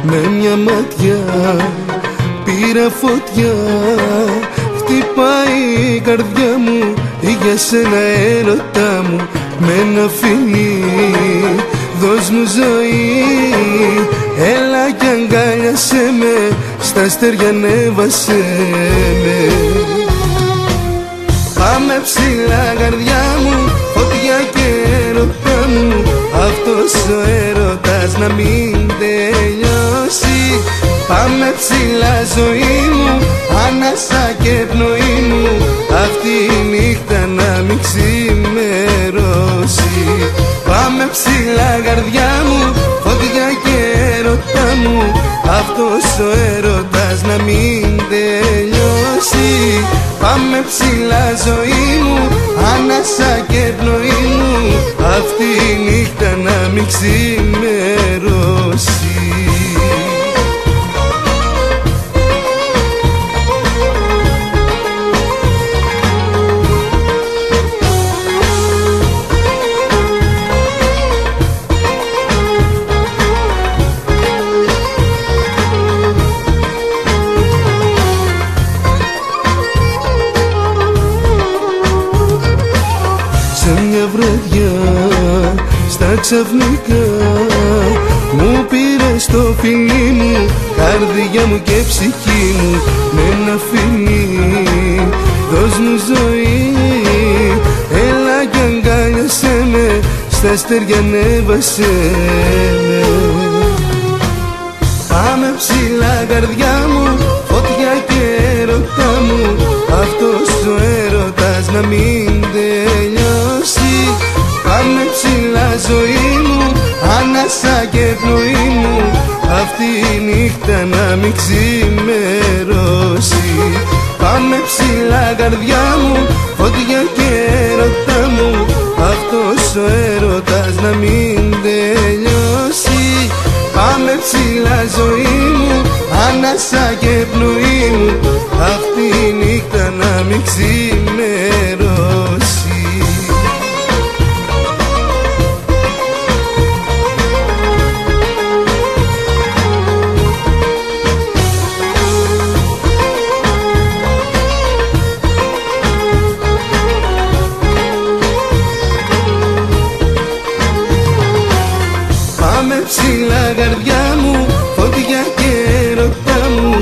Με μια ματιά πήρα φωτιά, χτυπάει η καρδιά μου για σένα έρωτά μου. Με ένα φιλί δώσ' μου ζωή, έλα κι αγκάλιασέ με, στα αστέρια ανέβασέ με. Πάμε ψηλά καρδιά μου, φωτιά και έρωτά μου, αυτός ο έρωτας να μην τελειώσει. Πάμε ψηλά ζωή μου, ανάσα και πνοή μου, αυτή η νύχτα να μην ξημερώσει. Πάμε ψηλά καρδιά μου, φωτιά και έρωτά μου, αυτός ο έρωτας να μην τελειώσει. Πάμε ψηλά ζωή μου, ανάσα και πνοή μου, αυτή η νύχτα να μην ξημερώσει. Σε μια βραδιά στα ξαφνικά μου πήρες το φιλί μου, καρδιά μου και ψυχή μου. Με ένα φιλί δώσ' μου ζωή, έλα κι αγκάλιασέ με, στα αστέρια ανέβασέ με. Πάμε ψηλά καρδιά μου, φωτιά και έρωτά μου, αυτός ο έρωτας να μην τελειώσει. Πάμε ψηλά ζωή μου, ανάσα και πνοή μου, αυτή η νύχτα να μην ξημερώσει. Πάμε ψηλά καρδιά μου, φωτιά και έρωτά μου, αυτός ο έρωτας να μην τελειώσει. Πάμε ψηλά ζωή μου, ανάσα και πνοή μου, αυτή η νύχτα να μην ξημερώσει. Πάμε ψηλά καρδιά μου, φωτιά και έρωτά μου,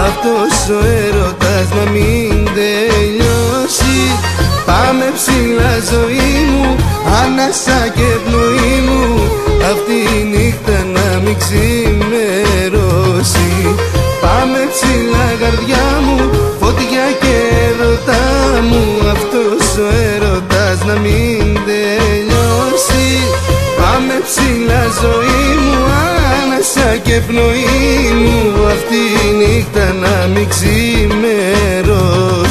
αυτός ο έρωτας να μην τελειώσει. Πάμε ψηλά ζωή μου, ανάσα και πνοή μου, αυτή η νύχτα να μην ξημερώσει. Πάμε ψηλά καρδιά μου, φωτιά και έρωτά μου, αυτός ο έρωτας να μην τελειώσει. Πάμε ψηλά ζωή μου, ανάσα και πνοή μου, αυτή η νύχτα να μην ξημερώσει.